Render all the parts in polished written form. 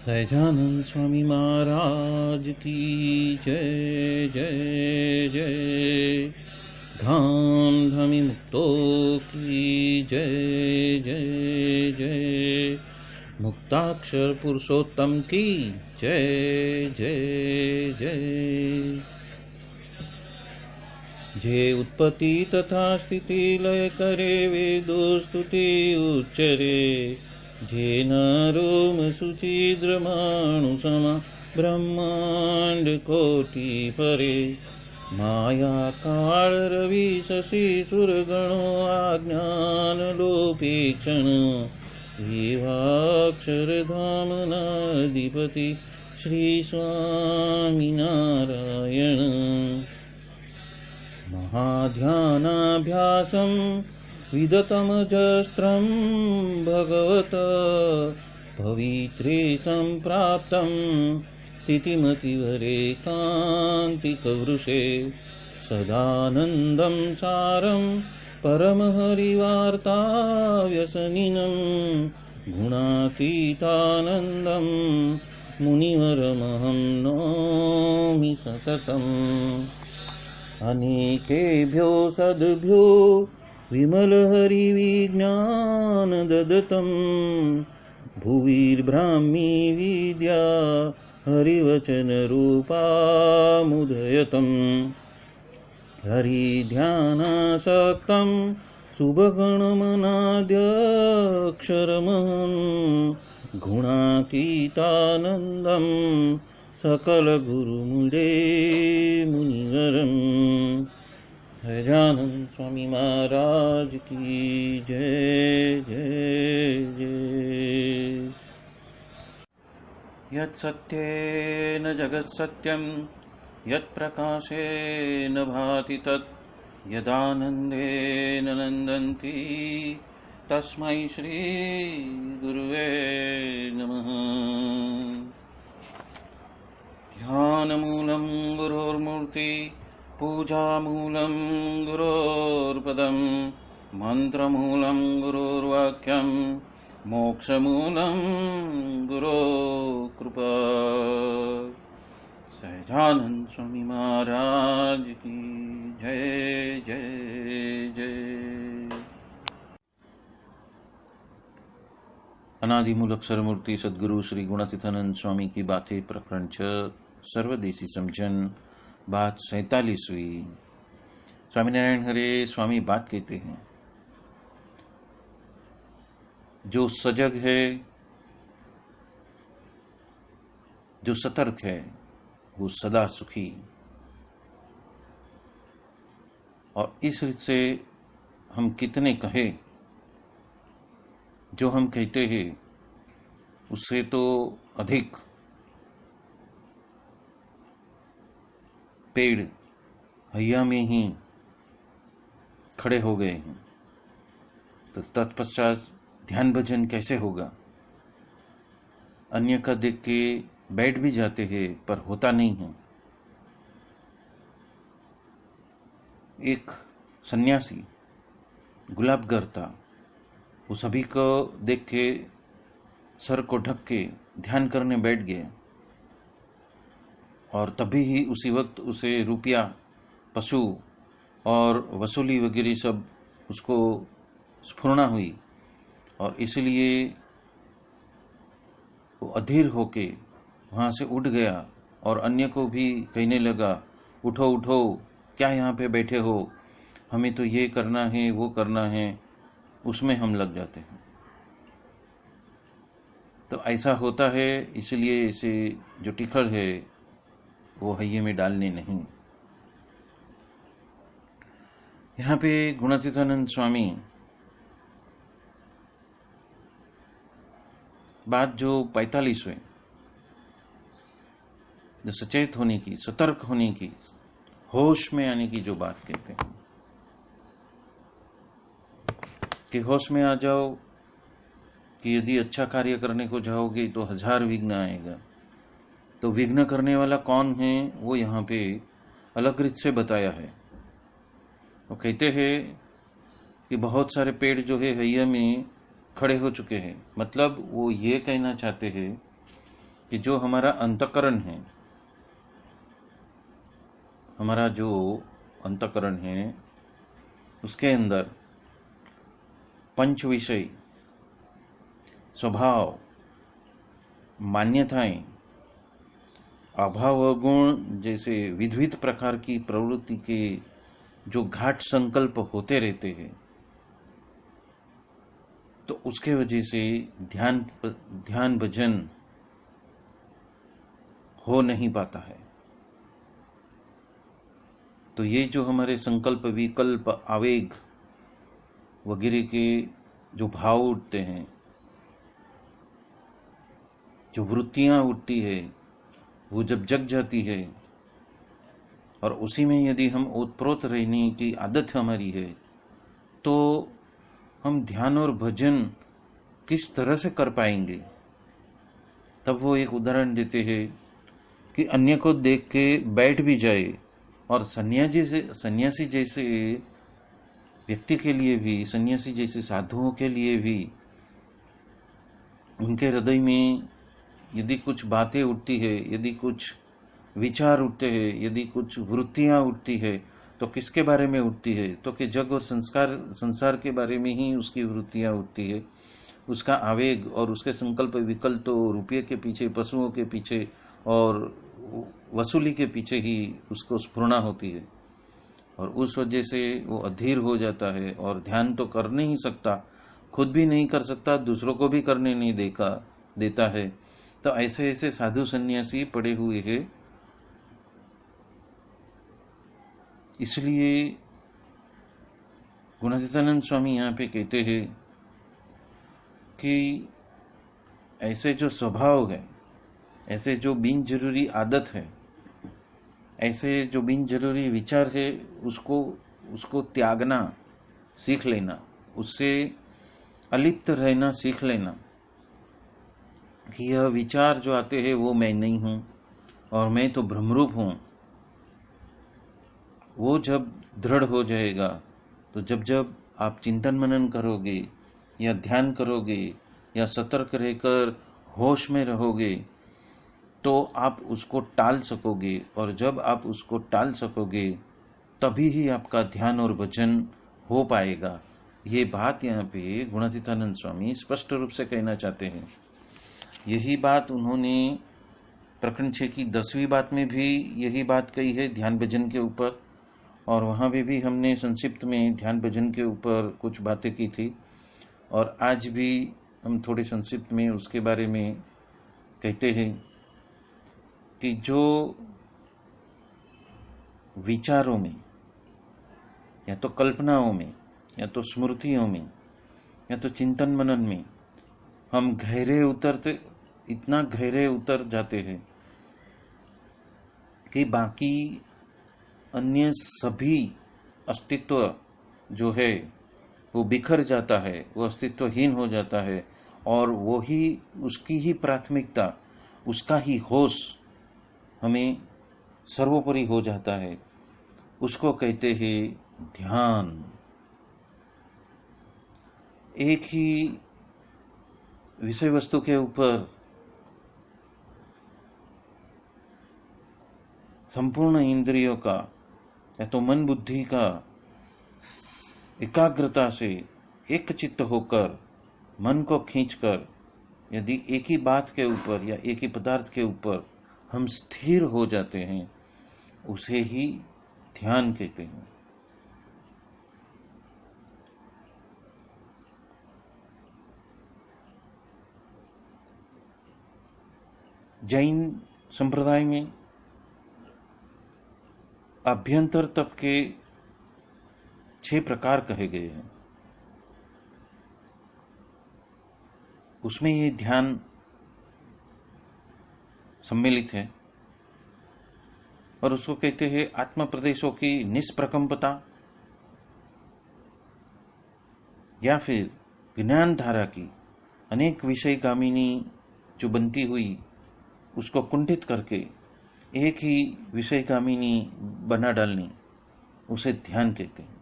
सहजानंद स्वामी महाराज की जय जय जय। धाम धमी मुक्तों की जय जय जय। मुक्ताक्षर पुरुषोत्तम की जय जय जय। जे उत्पत्ति तथा स्थिति लय करे वेदो स्तुति उच्चरे। जे नारोम सुचिद्रमाणु समा ब्रह्मांड कोटि परे। माया काल रवि शशि सुरगणो आज्ञान लोपेक्षण। एवाक्षर धाम नाधिपति श्री स्वामी नारायण। महाध्यानाभ्यासं विदतमजस्त्रं भगवत पवित्रे सम्प्राप्तं स्थितिमतिवरे कान्तिकवृषे। सदानन्दं सारं परमहरिवार्ताव्यसनिनं। गुणातीतानन्दं मुनिवरमहं नौमि सततम्। अनेकेभ्यो सद्भ्यो विमलहरिविज्ञानदत्तं भुविर्ब्राह्मी विद्या हरिवचनरूपामुदयतम् हरिध्यानासक्तं शुभगणमनाद्यक्षरमहं गुणातीतानन्दं सकलगुरुमुदे मुनिवरम्। सहजानंद स्वामी महाराज की जय जय जय। यत्सत्येन जगत्सत्यं यत्प्रकाशेन भाति तत् यदानन्देन नन्दन्ति तस्मै श्री गुरुवे नमः। ध्यानमूलं गुरोर्मूर्ति पूजामूलं गुरोर्पदं मन्त्रमूलं गुरोर्वाक्यं मोक्षमूलं गुरो कृपा। सहजानंद स्वामी महाराज की जय जय जय। अनादिमूल अक्षर मूर्ति सद्गुरु श्री गुणातीतानंद स्वामी की बातें प्रकरण 6 सर्वदेशी समझन बात 47वीं। स्वामीनारायण हरे स्वामी बात कहते हैं, जो सजग है, जो सतर्क है, वो सदा सुखी। और इस रीत से हम कितने कहे, जो हम कहते हैं उससे तो अधिक पेड़ हैया में ही खड़े हो गए हैं। तो तत्पश्चात ध्यान भजन कैसे होगा? अन्य का देख के बैठ भी जाते हैं पर होता नहीं है। एक सन्यासी गुलाबगर था, वो सभी को देख के सर को ढक के ध्यान करने बैठ गए और तभी ही उसी वक्त उसे रुपया, पशु और वसूली वगैरह सब उसको स्फुरना हुई और इसलिए वो अधीर होके वहाँ से उठ गया और अन्य को भी कहने लगा, उठो उठो, क्या यहाँ पे बैठे हो, हमें तो ये करना है वो करना है। उसमें हम लग जाते हैं। तो ऐसा होता है, इसलिए इसे जो टिखर है वो हैये में डालने नहीं। यहाँ पे गुणातीतानंद स्वामी बात जो 45वें, जो सचेत होने की, सतर्क होने की, होश में आने की जो बात कहते हैं कि होश में आ जाओ कि यदि अच्छा कार्य करने को जाओगे तो 1000 विघ्न आएगा। तो विघ्न करने वाला कौन है वो यहाँ पे अलग रीत से बताया है। वो कहते हैं कि बहुत सारे पेड़ जो है हैया में खड़े हो चुके हैं। मतलब वो ये कहना चाहते हैं कि जो हमारा अंतःकरण है, हमारा जो अंतःकरण है उसके अंदर पंच विषय, स्वभाव, मान्यताएं, अभाव गुण जैसे विविध प्रकार की प्रवृत्ति के जो घाट संकल्प होते रहते हैं, तो उसके वजह से ध्यान भजन हो नहीं पाता है। तो ये जो हमारे संकल्प, विकल्प, आवेग वगैरह के जो भाव उठते हैं, जो वृत्तियां उठती है, वो जब जग जाती है और उसी में यदि हम ओतप्रोत रहने की आदत हमारी है, तो हम ध्यान और भजन किस तरह से कर पाएंगे। तब वो एक उदाहरण देते हैं कि अन्य को देख के बैठ भी जाए और सन्यासी जैसे व्यक्ति के लिए भी, सन्यासी जैसे साधुओं के लिए भी, उनके हृदय में यदि कुछ बातें उठती है, यदि कुछ विचार उठते हैं, यदि कुछ वृत्तियां उठती है, तो किसके बारे में उठती है? तो कि जग और संसार के बारे में ही उसकी वृत्तियां उठती है। उसका आवेग और उसके संकल्प विकल्प तो रुपये के पीछे, पशुओं के पीछे और वसूली के पीछे ही उसको स्फुरणा होती है। और उस वजह से वो अधीर हो जाता है और ध्यान तो कर नहीं सकता, खुद भी नहीं कर सकता, दूसरों को भी करने नहीं देता है। तो ऐसे ऐसे साधु सन्यासी पड़े हुए हैं। इसलिए गुणातीतानंद स्वामी यहाँ पे कहते हैं कि ऐसे जो स्वभाव है, ऐसे जो बिन जरूरी आदत है, ऐसे जो बिन जरूरी विचार है, उसको उसको त्यागना सीख लेना, उससे अलिप्त रहना सीख लेना कि यह विचार जो आते हैं वो मैं नहीं हूं और मैं तो भ्रमरूप हूं। वो जब दृढ़ हो जाएगा, तो जब जब आप चिंतन मनन करोगे या ध्यान करोगे या सतर्क रहकर होश में रहोगे, तो आप उसको टाल सकोगे। और जब आप उसको टाल सकोगे, तभी ही आपका ध्यान और भजन हो पाएगा। ये बात यहाँ पे गुणातीतानंद स्वामी स्पष्ट रूप से कहना चाहते हैं। यही बात उन्होंने प्रकरण 6 की 10वीं बात में भी यही बात कही है, ध्यान भजन के ऊपर। और वहाँ भी हमने संक्षिप्त में ध्यान भजन के ऊपर कुछ बातें की थी, और आज भी हम थोड़े संक्षिप्त में उसके बारे में कहते हैं कि जो विचारों में या तो कल्पनाओं में या तो स्मृतियों में या तो चिंतन मनन में हम इतना गहरे उतर जाते हैं कि बाकी अन्य सभी अस्तित्व जो है वो बिखर जाता है, वो अस्तित्वहीन हो जाता है। और वो ही उसकी ही प्राथमिकता, उसका ही होश हमें सर्वोपरि हो जाता है। उसको कहते हैं ध्यान। एक ही विषय वस्तु के ऊपर संपूर्ण इंद्रियों का या तो मन बुद्धि का एकाग्रता से एक चित्त होकर, मन को खींचकर यदि एक ही बात के ऊपर या एक ही पदार्थ के ऊपर हम स्थिर हो जाते हैं, उसे ही ध्यान कहते हैं। जैन संप्रदाय में अभ्यंतर तप के 6 प्रकार कहे गए हैं। उसमें ये ध्यान सम्मिलित है और उसको कहते हैं आत्म प्रदेशों की निष्प्रकंपता, या फिर ज्ञान धारा की अनेक विषयगामिनी जो बनती हुई उसको कुंठित करके एक ही विषयगामिनी बना डालनी, उसे ध्यान कहते हैं।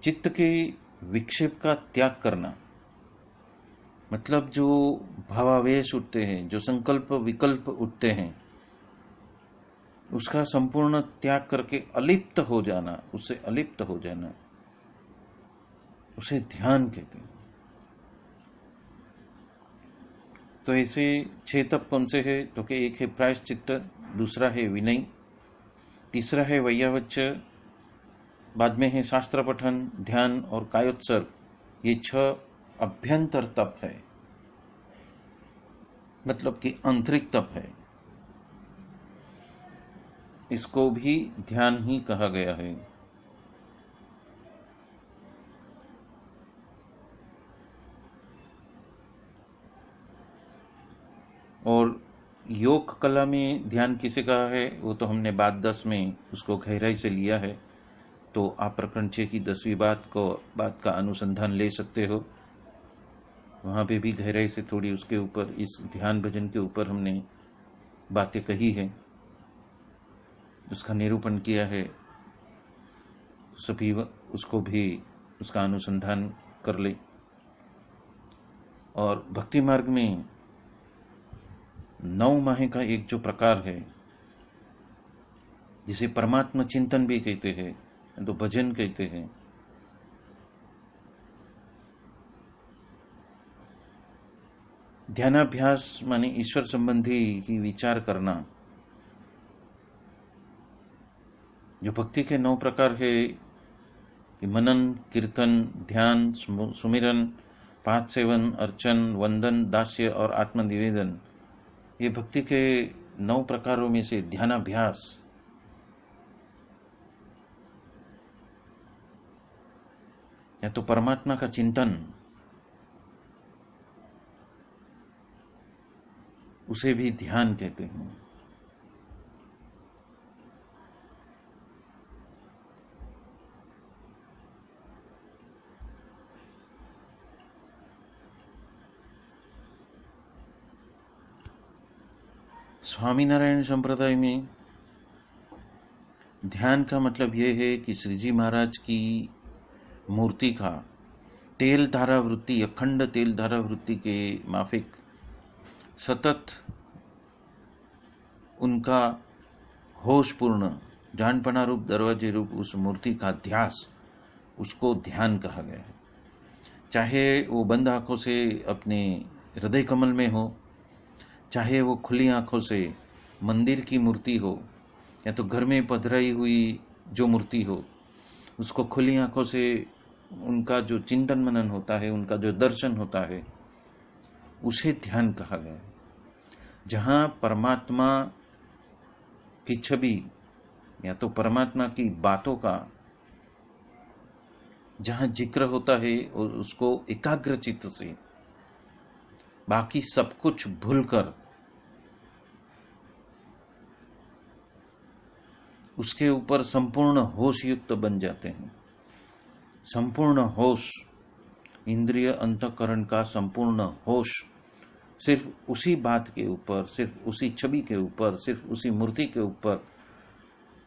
चित्त के विक्षेप का त्याग करना, मतलब जो भावावेश उठते हैं, जो संकल्प विकल्प उठते हैं, उसका संपूर्ण त्याग करके अलिप्त हो जाना, उससे अलिप्त हो जाना, उसे ध्यान कहते हैं। तो ऐसे 6 तप कौन से है? तो कि एक है प्रायश्चित्त, दूसरा है विनय, तीसरा है वैयावच्य, बाद में है शास्त्र पठन, ध्यान और कायोत्सर्ग। ये 6 अभ्यंतर तप है, मतलब कि आंतरिक तप है। इसको भी ध्यान ही कहा गया है। और योग कला में ध्यान किसे कहा है, वो तो हमने बात 10 में उसको गहराई से लिया है। तो आप प्रकरण 6 की 10वीं बात का अनुसंधान ले सकते हो। वहाँ पे भी गहराई से थोड़ी उसके ऊपर, इस ध्यान भजन के ऊपर हमने बातें कही है, उसका निरूपण किया है। सभी उसको भी, उसका अनुसंधान कर ले। और भक्ति मार्ग में 9 माह का एक जो प्रकार है, जिसे परमात्मा चिंतन भी कहते हैं, तो भजन कहते हैं। ध्यानाभ्यास माने ईश्वर संबंधी ही विचार करना। जो भक्ति के 9 प्रकार है, मनन, कीर्तन, ध्यान, सुमिरन, पाद सेवन, अर्चन, वंदन, दास्य और आत्मनिवेदन, ये भक्ति के 9 प्रकारों में से ध्यानाभ्यास। या तो परमात्मा का चिंतन, उसे भी ध्यान कहते हैं। स्वामीनारायण संप्रदाय में ध्यान का मतलब यह है कि श्री जी महाराज की मूर्ति का तेल धारा वृत्ति, अखंड तेल धारा वृत्ति के माफिक सतत उनका होशपूर्ण जानपना रूप दरवाजे रूप उस मूर्ति का ध्यास, उसको ध्यान कहा गया है। चाहे वो बंद आंखों से अपने हृदय कमल में हो, चाहे वो खुली आंखों से मंदिर की मूर्ति हो, या तो घर में पधराई हुई जो मूर्ति हो, उसको खुली आंखों से उनका जो चिंतन मनन होता है, उनका जो दर्शन होता है, उसे ध्यान कहा गया है। जहाँ परमात्मा की छवि या तो परमात्मा की बातों का जहाँ जिक्र होता है, उसको एकाग्र चित्त से बाकी सब कुछ भूलकर उसके ऊपर संपूर्ण होश युक्त बन जाते हैं। संपूर्ण होश, इंद्रिय अंतःकरण का संपूर्ण होश सिर्फ उसी बात के ऊपर, सिर्फ उसी छवि के ऊपर, सिर्फ उसी मूर्ति के ऊपर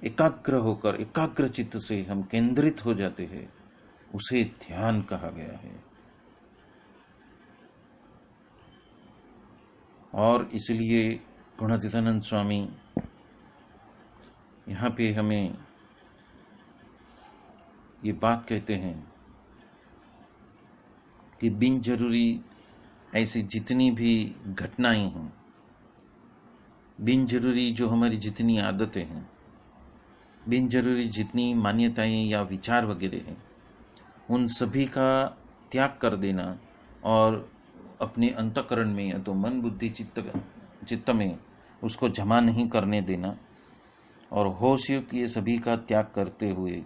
एकाग्र होकर एकाग्र चित्त से हम केंद्रित हो जाते हैं, उसे ध्यान कहा गया है। और इसलिए गुणातीतानंद स्वामी यहाँ पे हमें ये बात कहते हैं कि बिन जरूरी ऐसी जितनी भी घटनाएं हैं, बिन जरूरी जो हमारी जितनी आदतें हैं, बिन जरूरी जितनी मान्यताएं या विचार वगैरह हैं, उन सभी का त्याग कर देना और अपने अंतःकरण में या तो मन बुद्धि चित्त में उसको जमा नहीं करने देना, और होश युक्त ये सभी का त्याग करते हुए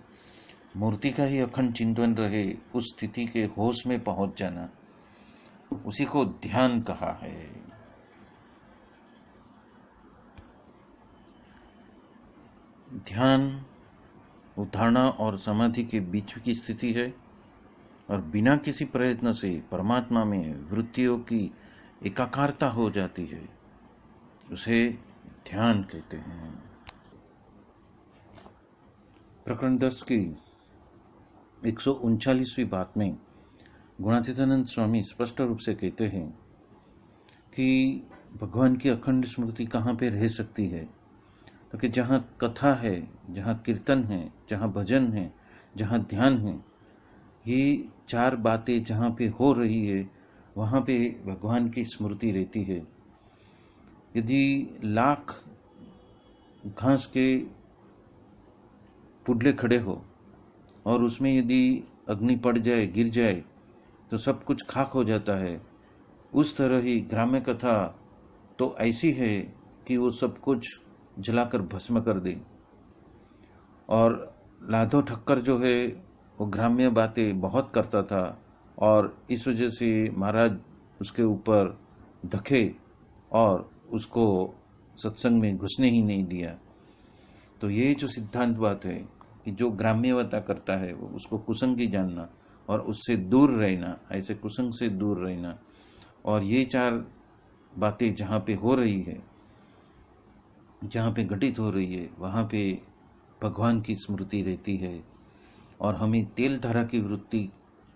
मूर्ति का ही अखंड चिंतन रहे, उस स्थिति के होश में पहुंच जाना, उसी को ध्यान कहा है। ध्यान धारणा और समाधि के बीच की स्थिति है और बिना किसी प्रयत्न से परमात्मा में वृत्तियों की एकाकारता हो जाती है, उसे ध्यान कहते हैं। प्रकरण 10 की 139वीं बात में गुणातीतानंद स्वामी स्पष्ट रूप से कहते हैं कि भगवान की अखंड स्मृति कहाँ पे रह सकती है, तो कि जहाँ कथा है, जहाँ कीर्तन है, जहाँ भजन है, जहाँ ध्यान है, ये 4 बातें जहाँ पे हो रही है, वहाँ पे भगवान की स्मृति रहती है। यदि लाख घास के पुडले खड़े हो और उसमें यदि अग्नि पड़ जाए, गिर जाए, तो सब कुछ खाक हो जाता है। उस तरह ही ग्राम्य कथा तो ऐसी है कि वो सब कुछ जलाकर भस्म कर दे। और लाधो ठक्कर जो है वो ग्राम्य बातें बहुत करता था और इस वजह से महाराज उसके ऊपर धके और उसको सत्संग में घुसने ही नहीं दिया। तो ये जो सिद्धांत बात है कि जो ग्राम्यवता करता है वो उसको कुसंगी जानना और उससे दूर रहना, ऐसे कुसंग से दूर रहना। और ये 4 बातें जहाँ पे हो रही है, जहाँ पे घटित हो रही है, वहाँ पे भगवान की स्मृति रहती है। और हमें तेल धारा की वृत्ति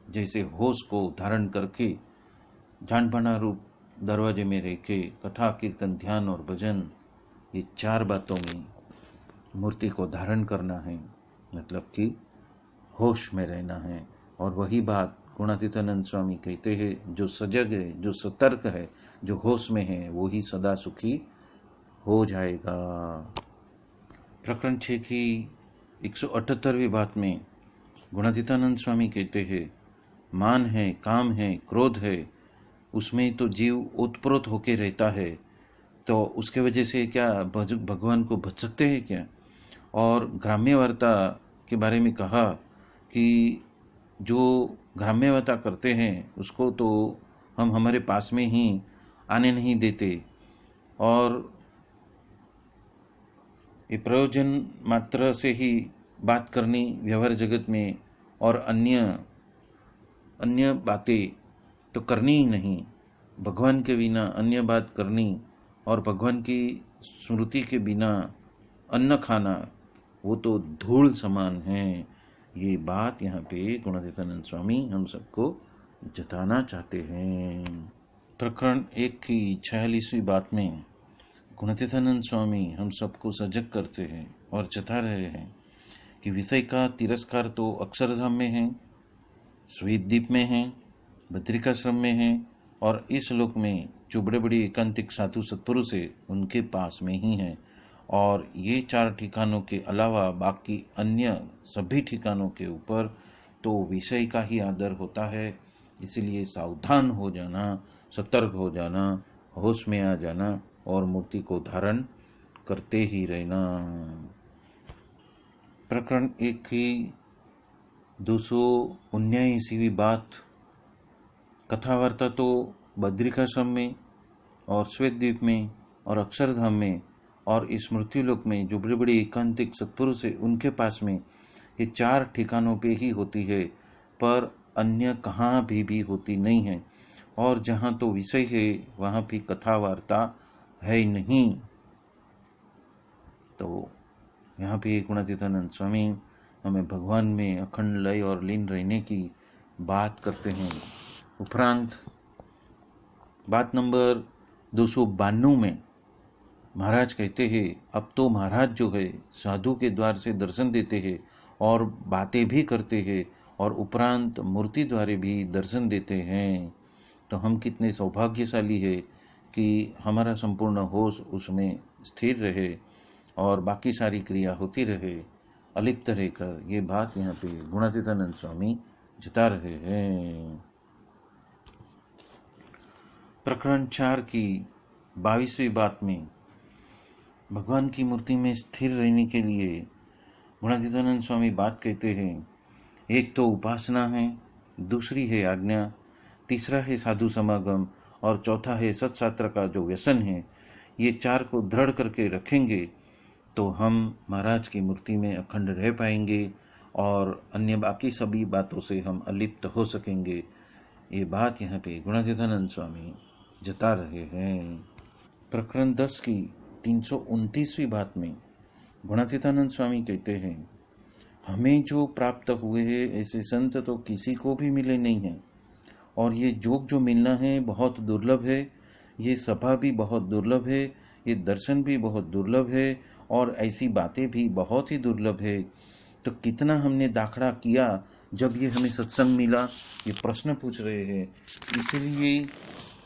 जैसे होश को धारण करके जानपना रूप दरवाजे में रह के कथा कीर्तन ध्यान और भजन, ये 4 बातों में मूर्ति को धारण करना है, मतलब कि होश में रहना है। और वही बात गुणातीतानंद स्वामी कहते हैं, जो सजग है, जो सतर्क है, जो होश में है, वो ही सदा सुखी हो जाएगा। प्रकरण 6 की 178वीं बात में गुणातीतानंद स्वामी कहते हैं, मान है, काम है, क्रोध है, उसमें तो जीव ओतप्रोत होके रहता है, तो उसके वजह से क्या भगवान को भज सकते हैं क्या? और ग्राम्य वार्ता के बारे में कहा कि जो ग्राम्य वार्ता करते हैं उसको तो हम हमारे पास में ही आने नहीं देते, और ये प्रयोजन मात्र से ही बात करनी व्यवहार जगत में, और अन्य अन्य बातें तो करनी ही नहीं। भगवान के बिना अन्य बात करनी और भगवान की स्मृति के बिना अन्न खाना, वो तो धूल समान है। ये बात यहाँ पे गुणातीतानंद स्वामी हम सबको जताना चाहते हैं। प्रकरण 1 की 46वीं बात में गुणातीतानंद स्वामी हम सबको सजग करते हैं और जता रहे हैं कि विषय का तिरस्कार तो अक्षरधाम में है, श्वेतद्वीप में है, बद्रिकाश्रम में है, और इस लोक में जो बड़े बड़े एकांतिक साधु सत्पुरुष है उनके पास में ही है। और ये 4 ठिकानों के अलावा बाकी अन्य सभी ठिकानों के ऊपर तो विषय का ही आदर होता है। इसलिए सावधान हो जाना, सतर्क हो जाना, होश में आ जाना और मूर्ति को धारण करते ही रहना। प्रकरण 1 की 279वीं बात, कथावार्ता तो बद्रिकाश्रम में और श्वेतद्वीप में और अक्षरधाम में और इस मृत्युलोक में जो बड़े बड़े एकांतिक सत्पुरुष है उनके पास में ये 4 ठिकानों पे ही होती है, पर अन्य कहाँ भी होती नहीं है। और जहाँ तो विषय है वहाँ भी कथा वार्ता है नहीं। तो यहाँ पे गुणातीतानंद स्वामी हमें भगवान में अखंड लय और लीन रहने की बात करते हैं। उपरांत बात नंबर 292 में महाराज कहते हैं, अब तो महाराज जो है साधु के द्वार से दर्शन देते हैं और बातें भी करते हैं और उपरांत मूर्ति द्वारे भी दर्शन देते हैं। तो हम कितने सौभाग्यशाली है कि हमारा संपूर्ण होश उसमें स्थिर रहे और बाकी सारी क्रिया होती रहे, अलिप्त रहकर। ये बात यहाँ पे गुणातीतानंद स्वामी जता रहे हैं। प्रकरण 4 की 22वीं बात में भगवान की मूर्ति में स्थिर रहने के लिए गुणातीतानंद स्वामी बात कहते हैं, एक तो उपासना है, दूसरी है आज्ञा, तीसरा है साधु समागम और चौथा है सत्शास्त्र का जो व्यसन है। ये 4 को दृढ़ करके रखेंगे तो हम महाराज की मूर्ति में अखंड रह पाएंगे और अन्य बाकी सभी बातों से हम अलिप्त हो सकेंगे। ये बात यहाँ पे गुणातीतानंद स्वामी जता रहे हैं। प्रकरण 10 की 329वीं बात में गुणातीतानंद स्वामी कहते हैं, हमें जो प्राप्त हुए हैं ऐसे संत तो किसी को भी मिले नहीं हैं, और ये योग जो मिलना है बहुत दुर्लभ है, ये सभा भी बहुत दुर्लभ है, ये दर्शन भी बहुत दुर्लभ है और ऐसी बातें भी बहुत ही दुर्लभ है। तो कितना हमने दाखड़ा किया जब ये हमें सत्संग मिला, ये प्रश्न पूछ रहे हैं। इसलिए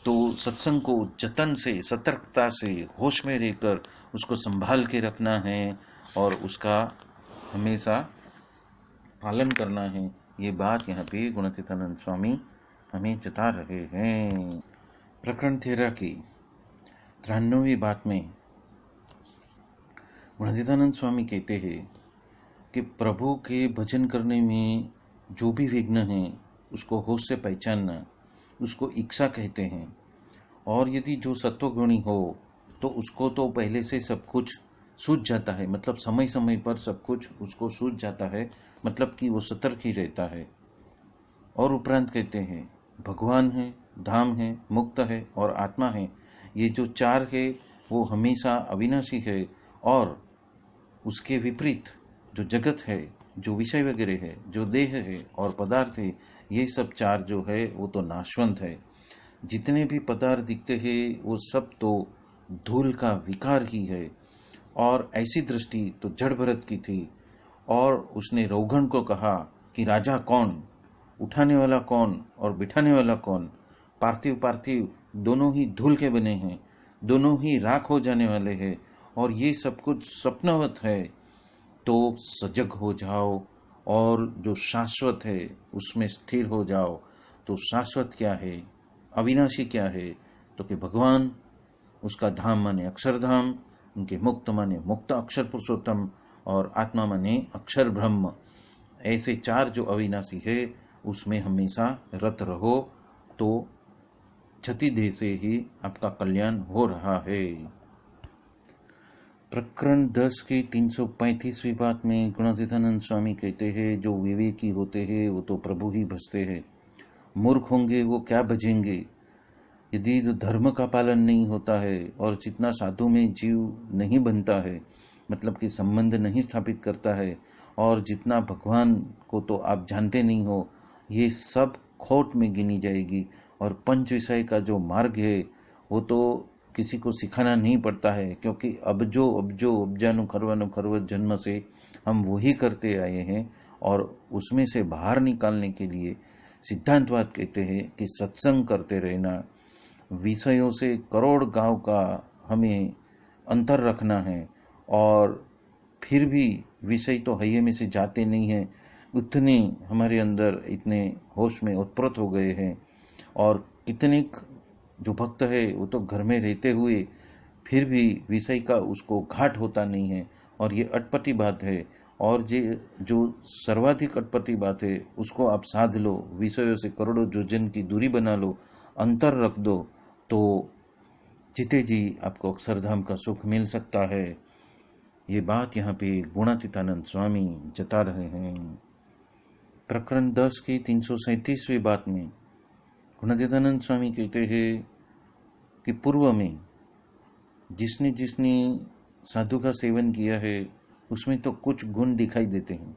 तो सत्संग को जतन से, सतर्कता से, होश में रहकर उसको संभाल के रखना है और उसका हमेशा पालन करना है। ये बात यहाँ पे गुणातीतानंद स्वामी हमें जता रहे हैं। प्रकरण 13 की 93वीं बात में गुणातीतानंद स्वामी कहते हैं कि प्रभु के भजन करने में जो भी विघ्न है उसको होश से पहचानना, उसको इच्छा कहते हैं। और यदि जो सत्वगुणी हो तो उसको तो पहले से सब कुछ सूझ जाता है, मतलब समय समय पर सब कुछ उसको सूझ जाता है, मतलब कि वो सतर्क ही रहता है। और उपरांत कहते हैं, भगवान है, धाम है, मुक्त है और आत्मा है, ये जो 4 है वो हमेशा अविनाशी है, और उसके विपरीत जो जगत है, जो विषय वगैरह है, जो देह है और पदार्थ है, ये सब 4 जो है वो तो नाशवंत है। जितने भी पदार्थ दिखते हैं वो सब तो धूल का विकार ही है। और ऐसी दृष्टि तो जड़ भरत की थी। और उसने रोगण को कहा कि राजा कौन, उठाने वाला कौन और बिठाने वाला कौन, पार्थिव पार्थिव दोनों ही धूल के बने हैं, दोनों ही राख हो जाने वाले हैं, और ये सब कुछ स्वप्नवत है। तो सजग हो जाओ और जो शाश्वत है उसमें स्थिर हो जाओ। तो शाश्वत क्या है, अविनाशी क्या है, तो कि भगवान, उसका धाम माने अक्षरधाम, उनके मुक्त माने मुक्त अक्षर पुरुषोत्तम, और आत्मा माने अक्षर ब्रह्म। ऐसे चार जो अविनाशी है उसमें हमेशा रत रहो, तो क्षति देह से ही आपका कल्याण हो रहा है। प्रकरण 10 की 335वीं बात में गुणातीतानंद स्वामी कहते हैं, जो विवेकी होते हैं वो तो प्रभु ही भजते हैं, मूर्ख होंगे वो क्या भजेंगे। यदि तो धर्म का पालन नहीं होता है और जितना साधु में जीव नहीं बनता है, मतलब कि संबंध नहीं स्थापित करता है, और जितना भगवान को तो आप जानते नहीं हो, ये सब खोट में गिनी जाएगी। और पंच विषय का जो मार्ग है वो तो किसी को सिखाना नहीं पड़ता है, क्योंकि अब जो अब्जानु खरव जन्म से हम वही करते आए हैं। और उसमें से बाहर निकालने के लिए सिद्धांतवाद कहते हैं कि सत्संग करते रहना, विषयों से करोड़ गांव का हमें अंतर रखना है, और फिर भी विषय तो हइये में से जाते नहीं हैं, उतने हमारे अंदर इतने होश में उत्प्रोत हो गए हैं। और कितने जो भक्त है वो तो घर में रहते हुए फिर भी विषय का उसको घाट होता नहीं है, और ये अटपटी बात है। और जो सर्वाधिक अटपटी बात है उसको आप साध लो, विषयों से करोड़ों योजन की दूरी बना लो, अंतर रख दो, तो जीते जी आपको अक्षरधाम का सुख मिल सकता है। ये बात यहाँ पे गुणातीतानंद स्वामी जता रहे हैं। प्रकरण 10 की 337वीं बात में गुणातीतानंद स्वामी कहते हैं कि पूर्व में जिसने जिसने साधु का सेवन किया है उसमें तो कुछ गुण दिखाई देते हैं,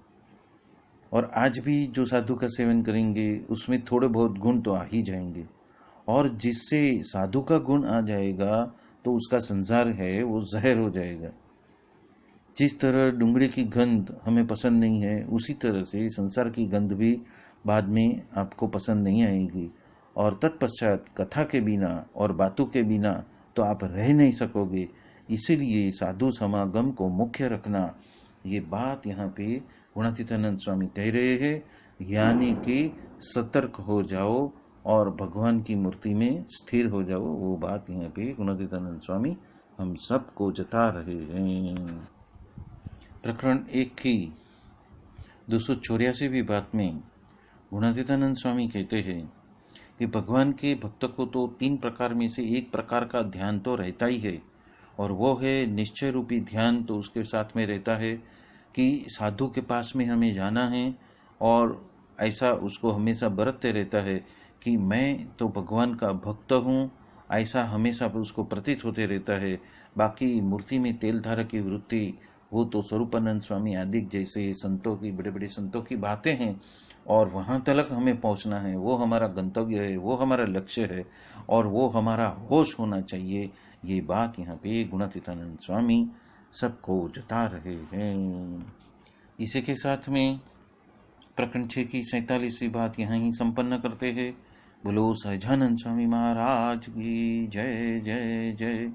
और आज भी जो साधु का सेवन करेंगे उसमें थोड़े बहुत गुण तो आ ही जाएंगे। और जिससे साधु का गुण आ जाएगा तो उसका संसार है वो जहर हो जाएगा। जिस तरह डुंगरी की गंध हमें पसंद नहीं है, उसी तरह से संसार की गंध भी बाद में आपको पसंद नहीं आएगी। और तत्पश्चात कथा के बिना और बातों के बिना तो आप रह नहीं सकोगे। इसीलिए साधु समागम को मुख्य रखना, ये बात यहाँ पे गुणातीतानंद स्वामी कह रहे हैं। यानी कि सतर्क हो जाओ और भगवान की मूर्ति में स्थिर हो जाओ, वो बात यहाँ पे गुणातीतानंद स्वामी हम सबको जता रहे हैं। प्रकरण 1 की 284वीं बात में गुणातीतानंद स्वामी कहते हैं कि भगवान के भक्त को तो 3 प्रकार में से एक प्रकार का ध्यान तो रहता ही है, और वो है निश्चय रूपी ध्यान। तो उसके साथ में रहता है कि साधु के पास में हमें जाना है, और ऐसा उसको हमेशा बरतते रहता है कि मैं तो भगवान का भक्त हूँ, ऐसा हमेशा उसको प्रतीत होते रहता है। बाकी मूर्ति में तेल धारक की वृत्ति, वो तो स्वरूपानंद स्वामी आदि जैसे संतों की, बड़े बड़े संतों की बातें हैं, और वहाँ तक हमें पहुँचना है, वो हमारा गंतव्य है, वो हमारा लक्ष्य है, और वो हमारा होश होना चाहिए। ये बात यहाँ पे गुणातीतानंद स्वामी सबको जता रहे हैं। इसी के साथ में प्रकरण 6 की 47वीं बात यहाँ ही संपन्न करते हैं। बोलो सहजानंद स्वामी महाराज की जय जय जय।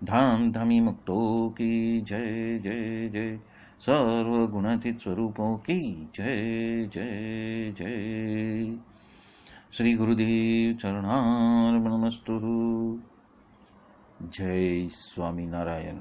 धाम धामी मुक्तों की जय जय जय। सर्व गुणातीत स्वरूपों की जय जय जय। श्री गुरुदेव चरणार्पणमस्तु। जय स्वामी नारायण।